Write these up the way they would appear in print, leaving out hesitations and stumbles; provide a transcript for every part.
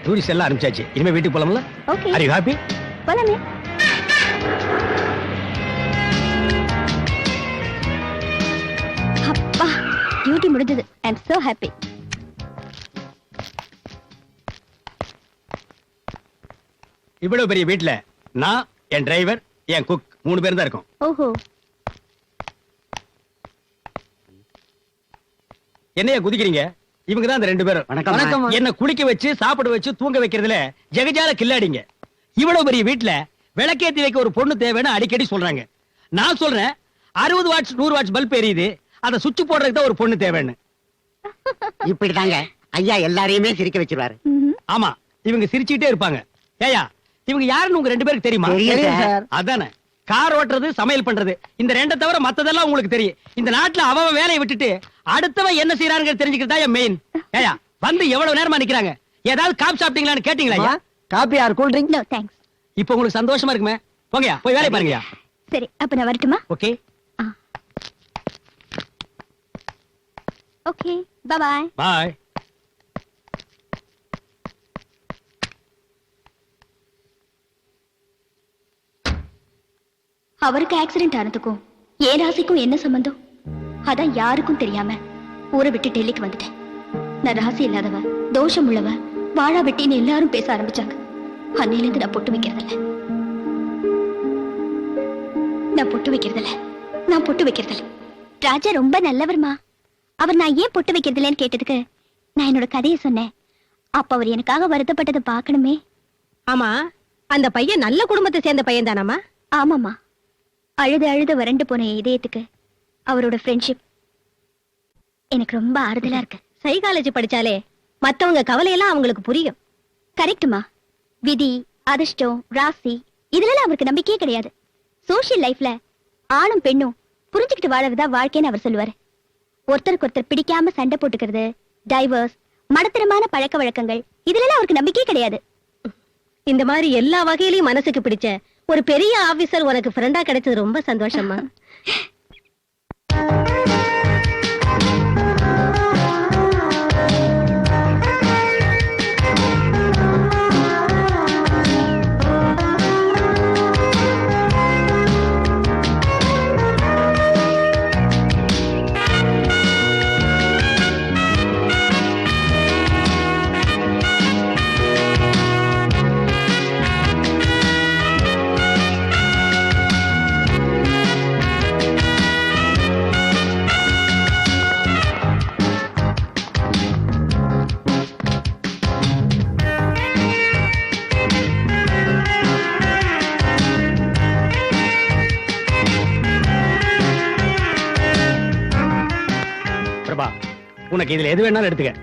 Tourist எல்லாம் அனுப்பிச்சாச்சு. இனிமே வீட்டுக்கு போலாம்ல? ஓகே. Are you happy? போலாமே. அப்பா, டியூட்டி முடிஞ்சது. ஐ அம் சோ ஹாப்பி. இவ்வளவு பெரிய வீட்ல நான், என் டிரைவர், என் குக் 3 பேர் தான் இருக்கோம். ஓஹோ. என்னைய குதிக்கிறீங்க? இவங்க தான் அந்த 2 பேரும். வணக்கம். என்ன குளிக்க வச்சு சாப்பிட வச்சு தூங்க வைக்கிறதுல ஜெகஜால கில்லாடிங்க. இவ்வளவு பெரிய வீட்ல விளக்கேத்தி வைக்க ஒரு பொண்ணு தேவைன்னு அடிக்கடி சொல்றாங்க. நான் சொல்றேன் 60 வாட்ஸ் 100 வாட்ஸ் பல்ப் எரியுது, அதை சுவிட்ச் போடுறதுக்கு தான் ஒரு பொண்ணு தேவைன்னு. இப்படிதாங்க ஐயா எல்லாரையுமே சிரிக்க வச்சிருவாரு. ஆமா, இவங்க சிரிச்சுக்கிட்டே இருப்பாங்க. ஏயா, இவங்க யாருன்னு உங்க 2 பேருக்கு தெரியுமா? தெரியும் சார். அதானே, கார் ஓட்டுறது, சமையல் பண்றது, இந்த 2 தவிர மத்ததெல்லாம் உங்களுக்கு தெரியும். இந்த நாட்டுல அவன் வேலையை விட்டுட்டு அடுத்தவன் என்ன செய்யறாங்க தெரிஞ்சுக்கிறதா என் மெயின். ஏயா, வந்து எவ்வளவு நேரமா நிக்கிறாங்க? ஏதாவது காபி சாப்பிட்டீங்களான்னு கேட்டீங்களா? ஐயா, coffee or cool drink? No thanks. இப்போ உங்களுக்கு சந்தோஷமா இருக்குமே? போங்கயா, போய் வேலையை பாருங்கயா. சரி, அப்ப நான் வரட்டுமா? Okay. Okay, bye bye. Bye. அவருக்கு ஆக்சிடென்ட் ஆனதுக்கும் ஏன் ராசிக்கும் என்ன சம்பந்தம்? அதான் யாருக்கும் தெரியாம ஊரை விட்டு டெல்லிக்கு வந்துட்டேன். நான் ராசி இல்லாதவ, தோஷம் உள்ளவ, வாழா வெட்டின்னு எல்லாரும் பேச ஆரம்பிச்சாங்க. அன்னையில இருந்து நான் பொட்டு வைக்கிறதில்ல. ராஜா ரொம்ப நல்லவர்மா. அவர் நான் ஏன் பொட்டு வைக்கிறதில்லன்னு கேட்டதுக்கு நான் என்னோட கதையை சொன்னேன். அப்ப அவர் எனக்காக வருத்தப்பட்டதை பார்க்கணுமே. ஆமா, அந்த பையன் நல்ல குடும்பத்தை சேர்ந்த பையன் தானாமா? ஆமாமா, அழுது அழுது வறண்டு போன என் இதயத்துக்கு அவரோட ஃப்ரெண்ட்ஷிப் எனக்கு ரொம்ப ஆறுதலா இருக்கு. சைக்காலஜி படிச்சாலே மத்தவங்க கவலையெல்லாம் அவங்களுக்கு புரியும். கரெக்டுமா. விதி, அதிர்ஷ்டம், ராசி இதுல அவருக்கு நம்பிக்கையே கிடையாது. சோஷியல் லைஃப்ல ஆணும் பெண்ணும் புரிஞ்சுக்கிட்டு வாழறதா வாழ்க்கைன்னு அவர் சொல்லுவாரு. ஒருத்தருக்கு ஒருத்தர் பிடிக்காம சண்டை போட்டுக்கிறது, டைவர்ஸ், மடத்தரமான பழக்க வழக்கங்கள் இதுல அவருக்கு நம்பிக்கையே கிடையாது. இந்த மாதிரி எல்லா வகையிலயும் மனசுக்கு பிடிச்ச ஒரு பெரிய ஆபீசர் உனக்கு ஃப்ரெண்டா கிடைச்சது ரொம்ப சந்தோஷமா. பிரபா, உனக்கு இதுல எது வேணாலும் எடுத்துக்க.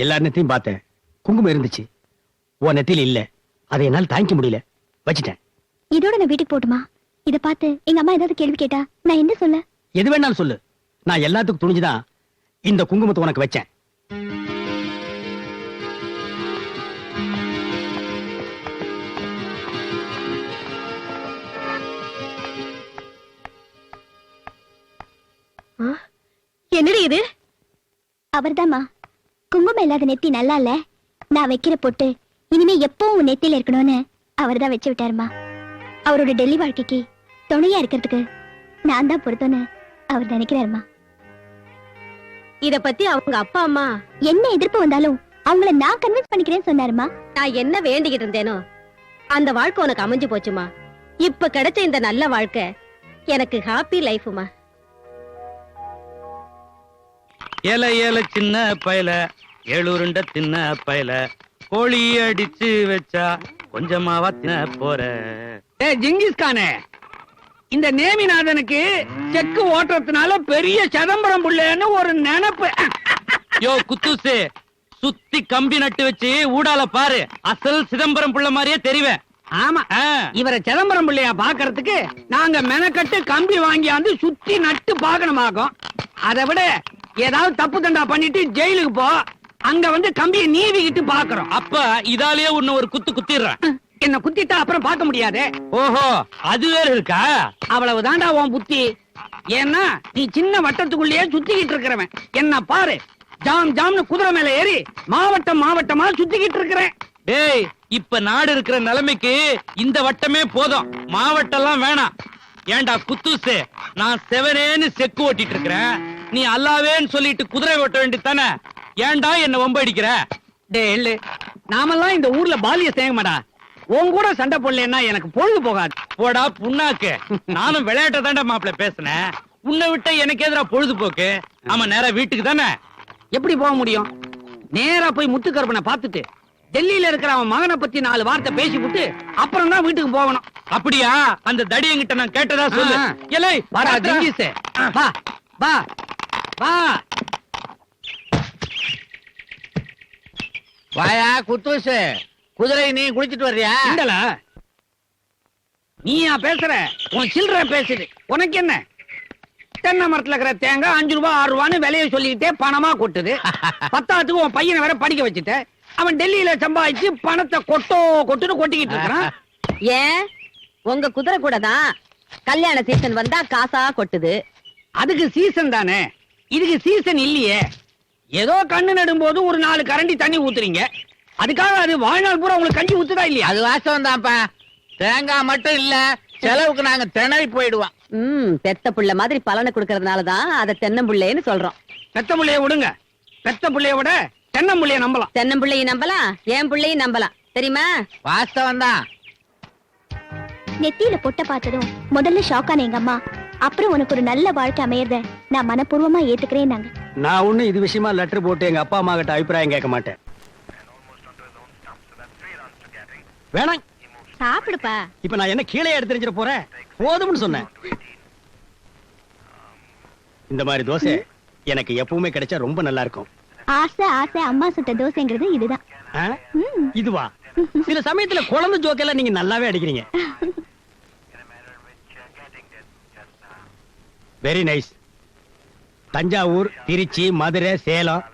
எல்லா நெத்தையும் பார்த்தேன், குங்குமம் இருந்துச்சு. உன் நெத்தியில இல்ல. அதை என்னால் தாங்கிக்க முடியல, வச்சிட்டேன். இதோட நான் வீட்டுக்கு போட்டுமா? இத பார்த்து எங்க அம்மா ஏதாவது கேள்வி கேட்டா நான் என்ன சொல்ல? எது வேணாலும் சொல்லு. நான் எல்லாத்துக்கும் துணிஞ்சுதான் இந்த குங்குமத்தை உனக்கு வச்சேன். என்னடி இது? அவர்தாம்மா. குங்குமம் இல்லாத நெத்தி நல்லா இல்ல, நான் வைக்கிற பொட்டு இனிமே எப்பவும் உன் நெத்தியில இருக்கணும்னு அவர்தான் வச்சு விட்டாருமா. அவரோட டெல்லி வாழ்க்கைக்கு துணையா இருக்கிறதுக்கு நான் தான் பொறுத்தோன்னு அவர் நினைக்கிறாருமா. இத பத்தி அவங்க அப்பா அம்மா என்ன எதிர்ப்பு வந்தாலும் அவங்கள நான் கன்வின்ஸ் பண்ணிக்கிறேன்னு சொன்னாருமா. நான் என்ன வேண்டிக்கிட்டு இருந்தேனோ அந்த வாழ்க்கை உனக்கு அமைஞ்சு போச்சுமா. இப்ப கிடைச்ச இந்த நல்ல வாழ்க்கை எனக்கு ஹாப்பி லைஃப்மா. ஏல ஏல சின்ன பயல, ஏழுருண்ட தின்ன பயல, கோழி அடிச்சு வச்சா கொஞ்சமாவா தின்ன போற. ஜிங்கிஸ் கானே, இந்த நேமிநாதனுக்கு செக்கு ஓட்டுறதுனால பெரிய சிதம்பரம் புள்ளன்னு ஒரு நினைப்பு. யோ குத்தூசு, சுத்தி கம்பி நட்டு வச்சு ஊடால பாரு, அசல் சிதம்பரம் புள்ள மாதிரியே தெரிவேன். ஆமா, இவரை சிதம்பரம் பிள்ளையா பாக்குறதுக்கு நாங்க மெனக்கட்டு கம்பி வாங்கியாந்து சுத்தி நட்டு பாக்கணுமாக்கும். அதை விட ஏதாவது தப்பு தண்டா பண்ணிட்டு ஜெயிலுக்கு போ, அங்க வந்து கம்பியை நீவிக்கிட்டு பாக்குறோம். அப்ப இதாலேயே உன்ன ஒரு குத்து குத்திடுறேன். என்ன குத்திட்டா அப்புறம் பார்க்க முடியாது. ஓஹோ, அது வேற இருக்கா? அவ்வளவு தாண்டா உன் புத்தி. ஏன்னா நீ சின்ன வட்டத்துக்குள்ளேயே சுத்திக்கிட்டு இருக்கிறவன். என்ன பாரு, ஜாம் ஜாம்னு குதிரை மேல ஏறி மாவட்டம் மாவட்டமா சுத்திக்கிட்டு இருக்கிறேன். டேய், இப்ப நாடு இருக்கிற நிலைமைக்கு இந்த வட்டமே போதும், மாவட்டம்லாம் வேணாம். ஏண்டா குத்தூசு, நான் செவனேன்னு செக்கு ஓட்டிட்டு இருக்கிறேன், நீ அல்லாவேன்னு சொல்லிட்டு குதிரை ஓட்ட வேண்டியதானே? ஏண்டா என்ன வம்பு அடிக்கிற? டேய், நாமெல்லாம் இந்த ஊர்ல பாலிய சேங்கமாடா. உன் கூட சண்டை போடலன்னா எனக்கு பொழுது போகாது. போடா புண்ணாக்கு, நானும் விளையாட்ட தாண்டா மாப்பிள்ள பேசினேன். உன்னை விட்ட எனக்கு எதிரா பொழுதுபோக்கு. ஆமா, நேரா வீட்டுக்கு தானே. எப்படி போக முடியும்? நேரா போய் முத்துக்கருப்பனை பார்த்துட்டு டெல்லியில இருக்கிற அவன் மகனை பத்தி 4 வார்த்தை பேசி விட்டு அப்புறம் தான் வீட்டுக்கு போகணும். அப்படியா? அந்த தடியங்கிட்ட நான் கேட்டதா சொல்லு. ஆ. ஏலே, வாடா ஜிங்கிஸ், வா வா வா. வாயா குத்தூசு, குதிரை நீ குளிச்சிட்டு வர்றியா? இந்தல நீயா பேசுற? உன் சில்லற பேசுது. உனக்கு என்ன? தென்னை மரத்துல இருக்கிற தேங்காய் 5 ரூபாய் 6 ரூபான்னு விலையை சொல்லிக்கிட்டே பணமா கொட்டுது. பத்தாத்துக்கு உன் பையனை வேற படிக்க வச்சுட்ட. அவன் டெல்லியில சம்பாதிச்சு பணத்தை கொட்டுன்னு கொட்டிக்கிட்டு இருக்கிறான். ஏன் உங்க குதிரை கூட தான் கல்யாண சீசன் வந்தா காசா கொட்டுது. அதுக்கு சீசன் தானே, இதுக்கு சீசன் இல்லையே. ஏதோ கண்ணு நடும்போது ஒரு 4 கரண்டி தண்ணி ஊத்துறீங்க, அதுக்காக அது வாழ்நாள் பூரா உங்களுக்கு கஞ்சி ஊத்துதா இல்லையா? அது வாஸ்தவம் தான்ப்பா. தேங்காய் மட்டும் இல்ல, செலவுக்கு நாங்க திணறி போயிடுவோம். பெத்த புள்ள மாதிரி பலனை கொடுக்கறதுனாலதான் அத தென்னம்புள்ளைன்னு சொல்றோம். பெத்த புள்ளைய விடுங்க, பெத்த புள்ளைய விட தென்னம்புள்ளைய நம்பலாம். தென்னம்புள்ளையும் நம்பலாம், என் பிள்ளையும் நம்பலாம், தெரியுமா? வாஸ்தவம் தான். நெத்தியில பொட்ட பார்த்ததும் முதல்ல ஷாக்கான எங்க அம்மா, அப்புறம் உனக்கு ஒரு நல்ல வாழ்க்கை அமையறத நான் மனப்பூர்வமா ஏத்துக்கிறேன். நாங்க நான் ஒண்ணு இது விஷயமா லெட்டர் போட்டு எங்க அப்பா அம்மா கிட்ட அபிப்பிராயம் கேட்க மாட்டேன். வேணாம், சாப்பிடுப்பா. இப்ப நான் என்ன கீழே எடுத்துரிஞ்சிட போறேன்? போதும்னு சொன்னேன். இந்த மாதிரி தோசை எனக்கு எப்பவுமே கிடைச்சா ரொம்ப நல்லா இருக்கும். ஆசை ஆசை அம்மா சுட்ட தோசைங்கிறது இதுதான். ஆ? இதுவா? சில சமயத்துல குழந்தை ஜோக்கெல்லாம் நீங்க நல்லாவே அடிக்கிறீங்க. Very nice. Thanjavur, Trichy, Madurai, Salem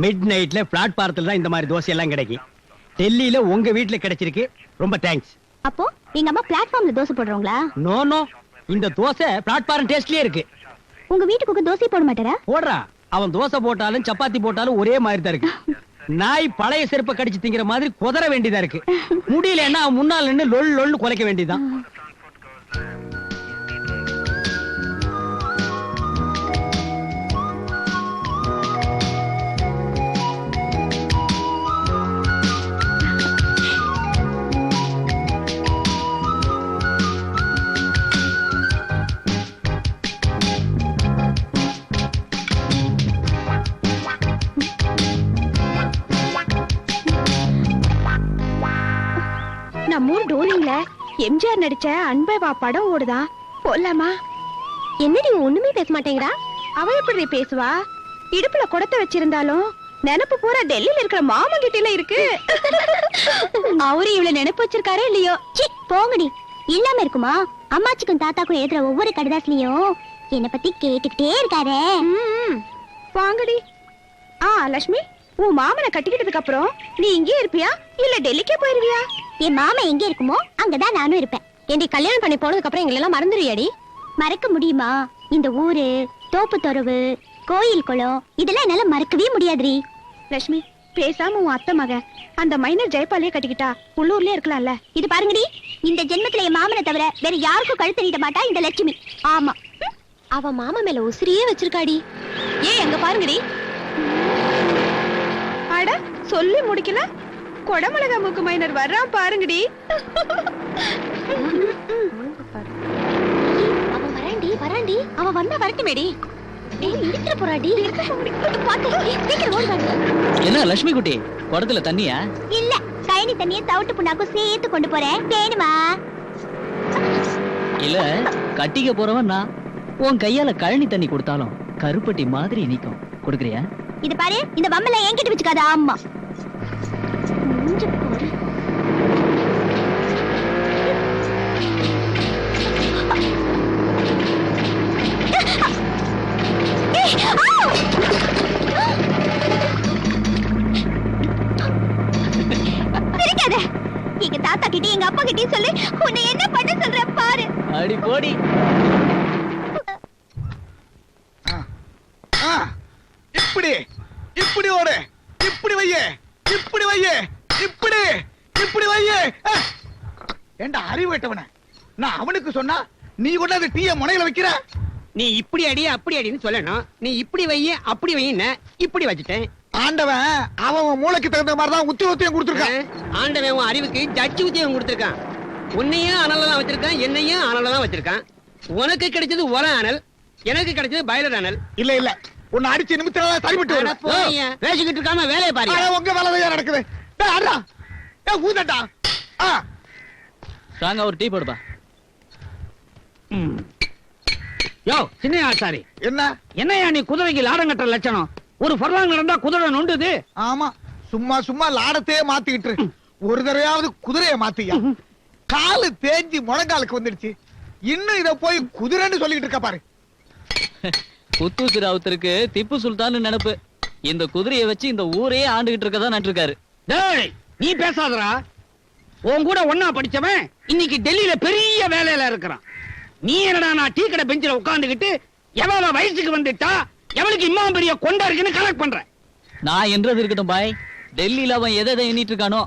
mid நைட்ல பிளாட்பாரத்துல தான் இந்த மாதிரி தோசை எல்லாம் கிடைக்கும். டெல்லியில உங்க வீட்டுல கிடைச்சிருக்கு, ரொம்ப தேங்க்ஸ். அப்போ எங்க அம்மா பிளாட்ஃபார்ம்ல தோசை போடுறவங்களா? நோ நோ, இந்த தோசை பிளாட்பாரம் டேஸ்ட்லயே இருக்கு. உங்க வீட்டுக்கு தோசை போட மாட்டாரா? போடுறா. அவன் தோசை போட்டாலும் சப்பாத்தி போட்டாலும் ஒரே மாதிரி தான் இருக்கு. நாய் பழைய செருப்பை கடிச்சு திங்கிற மாதிரி குதற வேண்டியதா இருக்கு. முடியலன்னா அவன் முன்னால் நின்று லொல் லொல்னு குலைக்க வேண்டியதுதான். நம்மூர் டோலிங்ல எம்ஜிஆர் நடிச்ச அன்பை வா படம் ஓடுதா, போலாமா? என்னடி ஒண்ணுமே பேச மாட்டேங்கிறா? அவ எப்படி பேசுவா? இடுப்புல குடத்தை வச்சிருந்தாலும் நினைப்பு பூரா டெல்லியில இருக்கிற மாமா கிட்ட இருக்கு. அவரு இவ்வளவு நினைப்பு வச்சிருக்காரே இல்லையோ? போங்கடி, இல்லாம இருக்குமா? அம்மாச்சிக்கும் தாத்தாக்கும் எழுதுற ஒவ்வொரு கடிதாசிலையும் என்ன பத்தி கேட்டுக்கிட்டே இருக்காரே. வாங்கடி. லட்சுமி, உன் மாமனை கட்டிக்கிட்டதுக்கு அப்புறம் நீ இங்கே இருப்பியா இல்ல டெல்லிக்கே போயிருவியா? என் மாமா எங்க இருக்குமோ அங்கதான் நானும் இருப்பேன். ஏண்டி கல்யாணம் பண்ணி போனதுக்கு அப்புறம் எங்களெல்லாம் மறந்துடுவியாடி? மறக்க முடியுமா? இந்த ஊரு, தோப்பு தொரவு, கோயில் குளம் இதெல்லாம் என்னால மறக்கவே முடியாதுரி. லட்சுமி, பேசாம உன் அத்தை மக அந்த மைனர் ஜெயபாலே கட்டிக்கிட்டா உள்ளூர்லயே இருக்கலாம்ல. இது பாருங்கடி, இந்த ஜென்மத்துல என் மாமனை தவிர வேற யாருக்கும் கழுத்து நீட்ட மாட்டா இந்த லட்சுமி. ஆமா, அவ மாமா மேல உசிரியே வச்சிருக்காடி. ஏன் அங்க பாருங்கடி. அட, சொல்லி முடிக்கல, கொடமிளகா மூக்கு மைனர் வர்றான் பாருங்கடி. அவன் வராண்டி வராண்டி, அவன் வந்தா வரட்டுமேடி. இருக்கிற போறாடி. என்ன லட்சுமி குட்டி, குடத்துல தண்ணியா? இல்ல, கழனி தண்ணியை தவிட்டு புண்ணாக்கும் சேர்த்து கொண்டு போறேன். வேணுமா? இல்ல, கட்டிக்க போறவன் நான். உன் கையால கழனி தண்ணி கொடுத்தாலும் கருப்பட்டி மாதிரி நிக்கும். கொடுக்குறியா? இது பாரு, இந்த பம்பல என்கிட்ட வச்சுக்காத. ஆமா, மூஞ்ச பாரு. சிரிக்காத. எங்க தாத்தா கிட்ட எங்க அப்பா கிட்டயும் சொல்லி உன்னை என்ன பண்ண சொல்ற பாரு. அடி போடி. இப்படி இப்படி ஓடு, இப்படி வையே, இப்படி வையே, இப்படி இப்படி வையே. ஏண்டா அறிவு கட்டவன, நான் அவனுக்கு சொன்னா நீ கொண்டாந்து டீய முனையில வைக்கிற. நீ இப்படி அடி அப்படி அடின்னு சொல்லணும். நீ இப்படி வைய அப்படி வையின்னு இப்படி வச்சுட்டேன். ஆண்டவன் அவன் மூளைக்கு தகுந்த மாதிரி தான் உத்தியோகத்தையும் கொடுத்துருக்கான். ஆண்டவன் உன் அறிவுக்கு ஜட்ஜி உத்தியோகம் கொடுத்திருக்கான். உன்னையும் அனலதான் வச்சிருக்கான், என்னையும் அனலதான் வச்சிருக்கான். உனக்கு கிடைச்சது ஒர அனல், எனக்கு கிடைச்சது பாய்லர் அனல். இல்ல இல்ல, உன்னை அடிச்சு நிமித்தம் சரிபட்டு பேசிக்கிட்டு இருக்காம வேலையை பாரு. உங்க வேலைதான் நடக்குது. டேய், ஆடுடா. ஏய், ஊதட்டா. ஸ்ட்ராங்கா ஒரு டீ போடுப்பா. யோ சின்ன ஆசாரி, என்ன என்னையா நீ குதிரைக்கு லாடம் கட்டுற லட்சணம்? ஒரு ஃபர்லாங் நடந்தா குதிரை நொண்டுது. ஆமா, சும்மா சும்மா லாடத்தையே மாத்திக்கிட்டு இரு. ஒரு தடவையாவது குதிரையை மாத்தியா. காலு தேஞ்சி முழங்காலுக்கு வந்துடுச்சு, இன்னும் இத போய் குதிரைன்னு சொல்லிட்டு இருக்க பாரு. குத்தூசி ராவுத்தருக்கு திப்பு சுல்தான் நினைப்பு. இந்த குதிரையை வச்சு இந்த ஊரே ஆண்டுகிட்டு இருக்கதான் நட்டுருக்காரு. டேய், நீ பேசாதடா. உன் கூட ஒன்னா படிச்சவன் இன்னைக்கு டெல்லியில பெரிய வேலையில இருக்கிறான். நீ என்னடா நான் டீ கடை பெஞ்சில உட்கார்ந்துகிட்டு எவ்வளவு வயசுக்கு வந்துட்டா எவளுக்கு இம்மா பெரிய கொண்டா இருக்குன்னு கனெக்ட் பண்ற. நான் என்றது இருக்கட்டும் பாய். டெல்லியில அவன் எதை எண்ணிட்டு இருக்கானோ.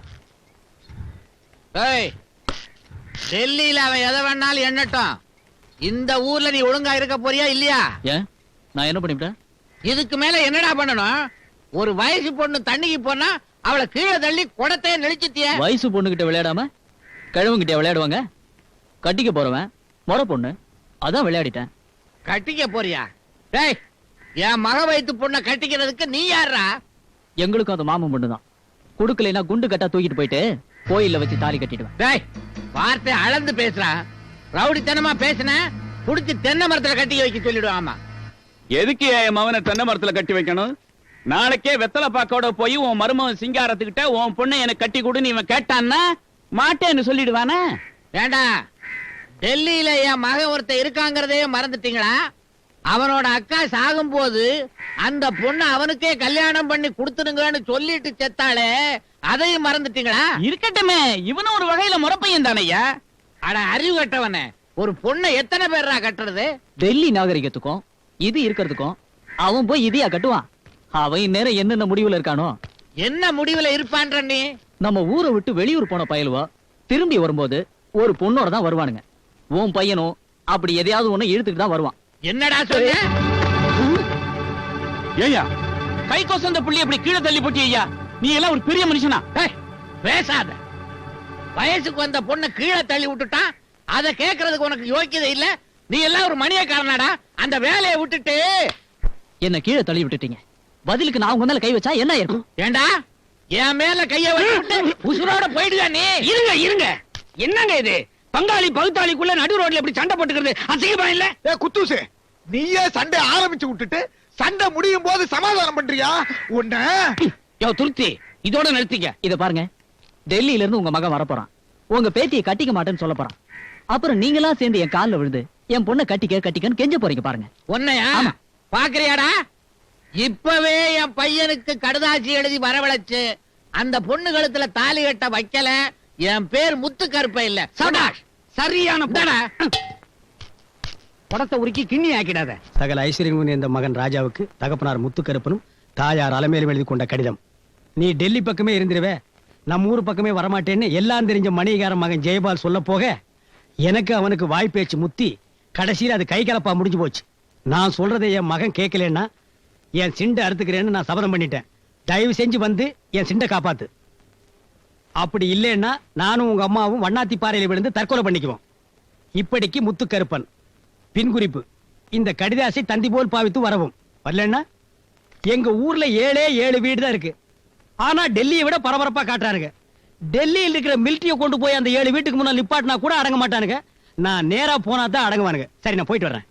டெல்லியில அவன் எதை வேணாலும் எண்ணட்டும். இந்த ஊர்ல நீ ஒழுங்கா இருக்க போறியா இல்லையா? ஏன் நான் என்ன பண்ணிவிட்டேன்? இதுக்கு மேல என்னடா பண்ணணும்? ஒரு வயசு பொண்ணு தண்ணிக்கு போனா அவளை கீழே தள்ளி குடத்தையே நெளிச்சிட்டிய. வயசு பொண்ணுகிட்ட விளையாடாம கிழவங்கிட்ட விளையாடுவாங்க. கட்டிக்க போறவன் முறை பொண்ணு, அதான் விளையாடிட்டேன். கட்டிக்க போறியா? டேய், என் மக வயித்து பொண்ணை கட்டிக்கிறதுக்கு நீ யாரா? எங்களுக்கும் அது மாமன் பொண்ணு தான். குடுக்கலைன்னா குண்டு கட்டா தூக்கிட்டு போயிட்டு கோயில்ல வச்சு தாலி கட்டிடுவேன். டேய், வார்த்தை அளந்து பேசுறா. ரவுடித்தனமா பேசின புடிச்சு தென்னை மரத்துல கட்டி வைக்க சொல்லிடுவாமா. எதுக்கு என் மவனை தென்னை மரத்துல கட்டி வைக்கணும்? நாளைக்கே வெத்தலை பாக்கோட போய் உன் மருமகன் சிங்காரத்துக்கிட்ட உன் பொண்ணை எனக்கு கட்டி கொடுன்னு இவன் கேட்டான்னா மாட்டேன்னு சொல்லிடுவானே. ஏண்டா, டெல்லியில என் மகன் ஒருத்தன் இருக்காங்கிறதே மறந்துட்டீங்களா? அவனோட அக்கா சாகும் போது அந்த பொண்ணு அவனுக்கே கல்யாணம் பண்ணி கொடுத்துருங்கன்னு சொல்லிட்டு செத்தாளே, அதையும் மறந்துட்டீங்களா? இருக்கட்டுமே, இவனும் ஒரு வகையில முறப்பையன் தானையா. அட அறிவு கட்டவனே, ஒரு பொண்ணை எத்தனை பேரா கட்டுறது? டெல்லி நாகரிகத்துக்கும் இது இருக்கிறதுக்கும் அவன் போய் இதையா கட்டுவான்? அவன் இந்நேரம் என்னென்ன முடிவுல இருக்கானோ. என்ன முடிவுல இருப்பான்ற நீ? நம்ம ஊரை விட்டு வெளியூர் போன பயலுவா திரும்பி வரும்போது ஒரு பொண்ணோட தான் வருவானுங்க. உன் பையனும் அப்படி எதையாவது ஒண்ணு இழுத்துட்டு தான் வருவான். என்னடா சொல்ற? ஏய்யா, கை கொசந்த புள்ளி அப்படி கீழே தள்ளி போட்டி ஐயா. நீ எல்லாம் ஒரு பெரிய மனுஷனா? டேய், பேசாத. வயசுக்கு வந்த பொண்ணை கீழே தள்ளி விட்டுட்டான், அதை கேட்கறதுக்கு உனக்கு யோக்கியதை இல்ல. நீ எல்லாம் ஒரு மணியக்காரனாடா. அந்த வேலையை விட்டுட்டு என்ன கீழே தள்ளி விட்டுட்டீங்க. பதிலுக்கு நான் உங்க மேல கை வச்சா என்ன இருக்கும்? ஏண்டா, என் மேல கைய வச்சுட்டு உசுரோட போயிடுதா நீ? இருங்க இருங்க, என்னங்க இது? பங்காளி பகுத்தாளிக்குள்ள நடு ரோட்ல எப்படி சண்டை போட்டுக்கிறது அசிங்கமா இல்ல? குத்தூசு, நீயே சண்டை ஆரம்பிச்சு விட்டுட்டு சண்டை முடியும் போது சமாதானம் பண்றியா உன்ன? யோ துருத்தி, இதோட நிறுத்திக்க. இத பாருங்க, டெல்லியில இருந்து உங்க மகன் வரப்போறான். உங்க பேத்தியை கட்டிக்க மாட்டேன்னு சொல்ல போறான். அப்புறம் நீங்களா சேர்ந்து என் கால்ல விழுந்து என் பொண்ணை கட்டிக்கன்னு கெஞ்ச போறீங்க பாருங்க. உன்னையா பாக்குறியாடா? இப்பவே என் பையனுக்கு கடுதாசி எழுதி வரவழைச்சு அந்த பொண்ணு கழுத்துல தாலி கட்ட வைக்கல, என் பேர் முத்து கருப்ப இல்ல. சபாஷ், சரியான இந்தாடா. படத்தை உருக்கி கிண்ணி ஆக்கிடாத. சகல ஐஸ்வர்யம் இந்த மகன் ராஜாவுக்கு தகப்பனார் முத்துக்கருப்பனும் தாயார் அலமேலும் எழுதி கொண்ட கடிதம். நீ டெல்லி பக்கமே இருந்துருவே, நம்ம ஊர் பக்கமே வரமாட்டேன்னு எல்லாம் தெரிஞ்ச மணிகார மகன் ஜெயபால் சொல்ல போக எனக்கு அவனுக்கு வாய்ப்பேச்சு முத்தி கடைசியில் அது கை கலப்பா முடிஞ்சு போச்சு. நான் சொல்றதை என் மகன் கேட்கலன்னா என் சிண்டை அறுத்துக்கிறேன்னு நான் சபதம் பண்ணிட்டேன். தயவு செஞ்சு வந்து என் சிண்டை காப்பாத்து. அப்படி இல்லைன்னா நானும் உங்க அம்மாவும் வண்ணாத்தி பாறையில விழுந்து தற்கொலை பண்ணிக்குவோம். இப்படிக்கு முத்துக்கருப்பன். பின்குறிப்பு, இந்த கடிதாசை தந்தி போல் பாவித்து வரவும். வரலன்னா எங்க ஊர்ல 7 வீடு தான் இருக்கு. ஆனா டெல்லியை விட பரபரப்பா காட்டுறானுங்க. டெல்லியில் இருக்கிற மிலிட்டரியை கொண்டு போய் அந்த 7 வீட்டுக்கு முன்னாள் நிப்பாட்டினா கூட அடங்க மாட்டானுங்க. நான் நேரா போனா தான் அடங்குவானுங்க. சரி, நான் போயிட்டு வர்றேன்.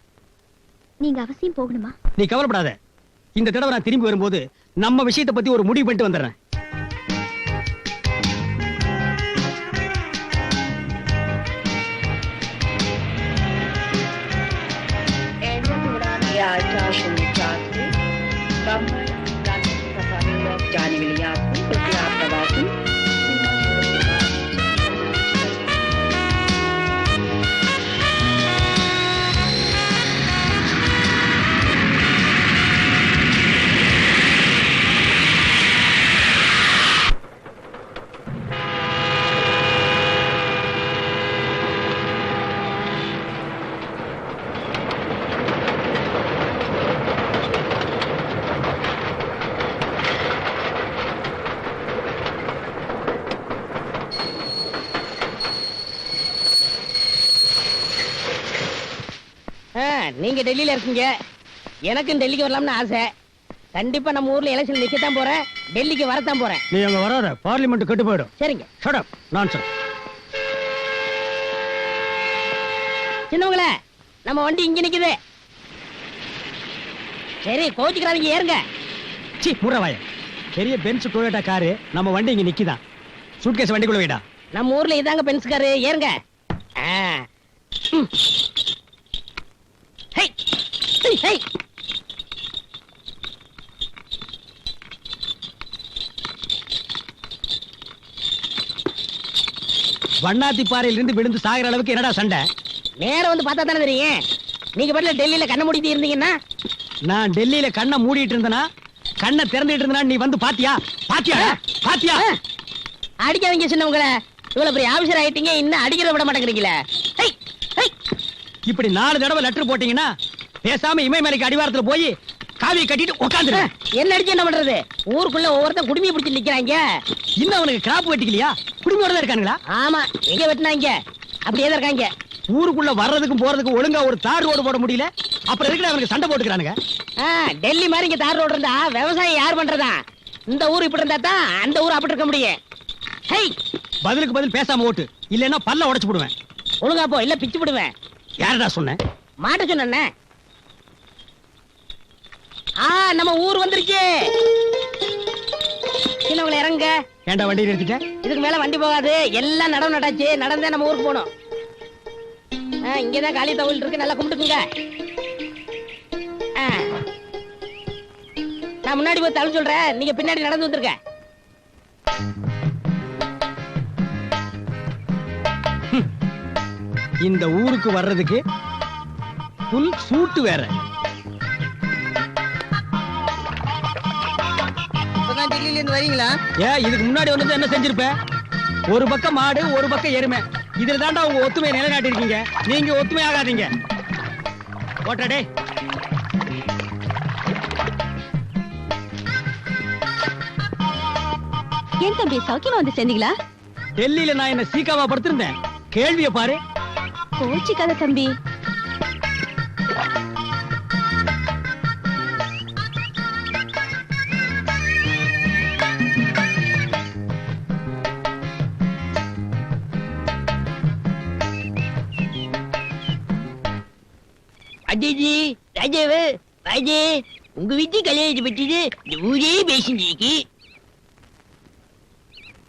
நீங்க அவசியம் போகணுமா? நீ கவலைப்படாத. இந்த தடவை நான் திரும்பி வரும்போது நம்ம விஷயத்தை பத்தி ஒரு முடிவு பண்ணிட்டு வந்துடுறேன். जाने वाली आपको कृपया प्रवासी நீங்க டெல்லியில இருக்கீங்க, எனக்கும் டெல்லிக்கு வரலாம்னு ஆசை. கண்டிப்பா நம்ம ஊர்ல எலெக்ஷன் நிக்கத்தான் போறேன், டெல்லிக்கு வரத்தான் போறேன். நீ அங்க வராத, பார்லிமெண்ட் கெட்டு போயிடும். சரிங்க. Shut up, nonsense. சின்னவங்கள, நம்ம வண்டி இங்க நிக்குது. சரி, கோச்சுக்கிறாங்க, ஏறுங்க. சி முறவாய, பெரிய பென்ஸ் டொயோட்டா காரு நம்ம வண்டி இங்க நிக்குதான். சூட்கேஸ் வண்டிக்குள்ள வைடா. நம்ம ஊர்ல இதாங்க பென்ஸ் காரு, ஏறுங்க. ஹை ஹை ஹை. வண்ணாத்தி பாறையில இருந்து விழுந்து சாகிற அளவுக்கு என்னடா சண்டை? நேரம் வந்து பார்த்தா தானே தெரியும். நீங்க பாட்டுல டெல்லியில கண்ணை மூடிட்டு இருந்தீங்கன்னா. நான் டெல்லியில கண்ணை மூடிட்டு இருந்தனா, கண்ணை திறந்துட்டு இருந்தா நீ வந்து பாத்தியா? பாத்தியா? பாத்தியா? அடிக்காதீங்க சின்னவங்கள, இவ்வளவு பெரிய ஆபீசர் ஆயிட்டீங்க, இன்னும் அடிக்கிறத விட மாட்டேங்கிறீங்களே. High high. இப்படி 4 தடவை லெட்டர் போட்டீங்கன்னா பேசாம இமயமலைக்கு அடிவாரத்துல போய் காவியை கட்டிட்டு உட்காந்துரு. என்ன அடிச்சு என்ன பண்றது? ஊருக்குள்ள ஒவ்வொருத்தன் குடுமையை பிடிச்சு நிக்கிறாங்க. இன்னும் அவனுக்கு கிராப் வெட்டிக்கலையா? குடுமையோட தான் இருக்கானுங்களா? ஆமா, எங்க வெட்டினாங்க அப்படியே தான் இருக்காங்க. ஊருக்குள்ள வர்றதுக்கும் போறதுக்கும் ஒழுங்கா ஒரு தார் ரோடு போட முடியல, அப்புறம் எதுக்கு அவனுக்கு சண்டை போட்டுக்கிறானுங்க? டெல்லி மாதிரி இங்க தார் ரோடு இருந்தா விவசாயம் யார் பண்றதா? இந்த ஊர் இப்படி இருந்தா தான் அந்த ஊர் அப்படி இருக்க முடியும். ஹை, பதிலுக்கு பதில் பேசாம ஓட்டு, இல்லன்னா பல்ல உடைச்சு போடுவேன். ஒழுங்கா போ, இல்ல பிச்சு விடுவேன். யாரடா சொன்ன? மாட்ட சொன்ன. நம்ம ஊர் வந்துருச்சு. சின்னவங்களை இறங்க. ஏன்டா வண்டி நிறுத்திட்ட? இதுக்கு மேல வண்டி போகாது, எல்லாம் நடவு நட்டாச்சு. நடந்தே நம்ம ஊருக்கு போகணும். இங்கதான் காளி தவில் இருக்கு, நல்லா கும்பிட்டுக்குங்க. நான் முன்னாடி போய் தவிர சொல்றேன், நீங்க பின்னாடி நடந்து வந்துருக்க. இந்த ஊருக்கு வர்றதுக்கு புல் சூட்டு வேற. டெல்லியில இருந்து வரீங்களா? இதுக்கு முன்னாடி வந்து என்ன செஞ்சிருப்ப? ஒரு பக்கம் மாடு, ஒரு பக்கம் எருமை. இதுல தாண்டா உங்க ஒத்துமையை நிலைநாட்டி இருக்கீங்க. நீங்க ஒத்துமை ஆகாதீங்க. ஓட்டடே. ஏன் தம்பி, சௌக்கியமா வந்து சேர்ந்தீங்களா? டெல்லியில நான் என்ன சீக்காவா படுத்திருந்தேன்? கேள்விய பாரு. கோச்சிக்காத தம்பி. அஜய்ஜி, ராஜேவு, ராஜே, உங்க வீட்டு கல்யாணத்தை பற்றி இந்த ஊரே பேசிஞ்சிருக்கு.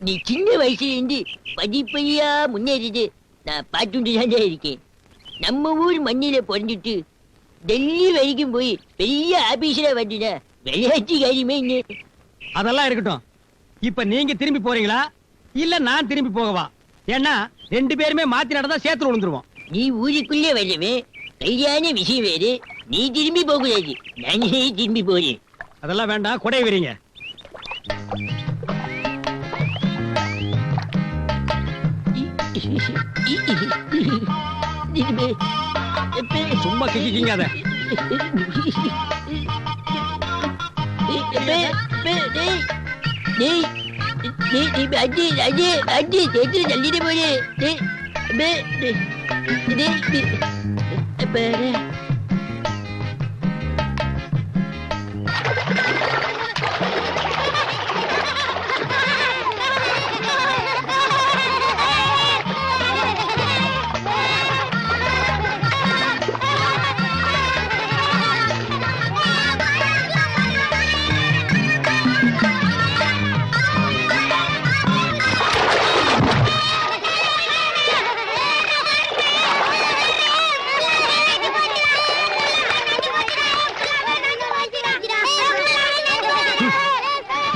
நீ சின்ன வயசுல இருந்து படிப்படியா முன்னேறிது நான் பார்த்துட்டு தான் இருக்கேன். நம்ம ஊர் மண்ணில பிறந்துட்டு டெல்லி வரைக்கும் போய் பெரிய ஆபீஸ்ல வந்துட்டா விளையாட்டு காரியமே இல்லை. அதெல்லாம் இருக்கட்டும். இப்ப நீங்க திரும்பி போறீங்களா இல்ல நான் திரும்பி போகவா? ஏன்னா 2 பேருமே மாத்தி நடந்தா சேத்துல விழுந்துருவோம். நீ ஊருக்குள்ளே வரவே கல்யாண விஷயம் வேறு. நீ திரும்பி போகக்கூடாது, நானே திரும்பி போறேன். அதெல்லாம் வேண்டாம், கொடை வரீங்க. சும்மா கிக்கிங்க.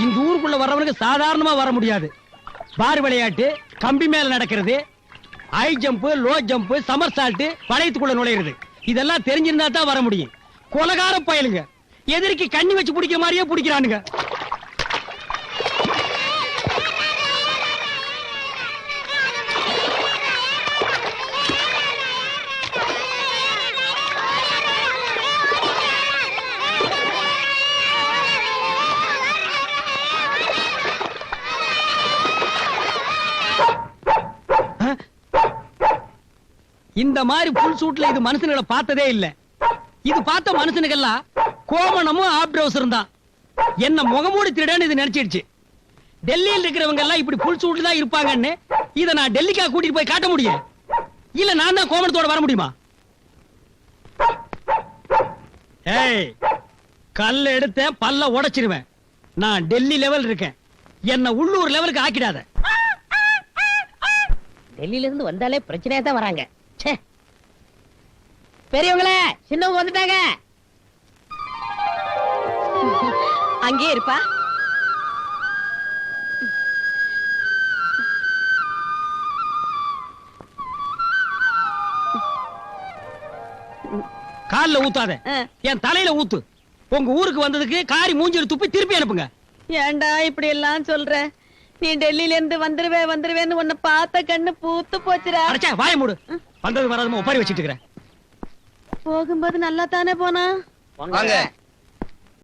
இந்த ஊருக்குள்ள வர்றவனுக்கு சாதாரணமா வர முடியாது. பார் விளையாட்டு, கம்பி மேல நடக்கிறது, ஹை ஜம்ப், லோ ஜம்ப், சமர் சால்ட், வளையத்துக்குள்ள நுழையிறது, இதெல்லாம் தெரிஞ்சிருந்தா தான் வர முடியும். கொலகார பயலுங்க, எதிரிக்கு கண்ணி வச்சு பிடிக்கிற மாதிரியே பிடிக்கிறானுங்க. இந்த மாதிரி புல் சூட்ல இது மனுஷனுங்களை பார்த்ததே இல்ல. இது பார்த்த மனுஷனுக்கெல்லாம் கோமணமும் ஆப் ட்ரவுசரும் தான். என்ன முகமூடி திருடன்னு இது நினைச்சிடுச்சு. டெல்லியில் இருக்கிறவங்க எல்லாம் இப்படி புல் சூட்ல தான் இருப்பாங்கன்னு இதை நான் டெல்லிக்கா கூட்டிட்டு போய் காட்ட முடியும்? இல்ல நான் தான் கோமணத்தோட வர முடியுமா? ஏய், கல்ல எடுத்த பல்ல உடைச்சிருவேன். நான் டெல்லி லெவல் இருக்கேன், என்ன உள்ளூர் லெவலுக்கு ஆக்கிடாத. டெல்லியில இருந்து வந்தாலே பிரச்சனையா தான் வராங்க. பெரியவங்களே, சின்னவங்க வந்துட்டாங்க. அங்கே இருப்பா. கால்ல ஊத்தாத, என் தலையில ஊத்து. உங்க ஊருக்கு வந்ததுக்கு காரி மூஞ்சில துப்பி திருப்பி அனுப்புங்க. ஏண்டா இப்படி எல்லாம் சொல்ற? நீ டெல்லியில இருந்து வந்துருவேன்னு உன்னை பார்த்த கண்ணு பூத்து போச்சுடா. அடச்சே, வாய மூடு. வந்தது வராதமா ஒப்பாரி வச்சிட்டு இருக்கற. போகும்போது நல்லா தானே போனா? வாங்க.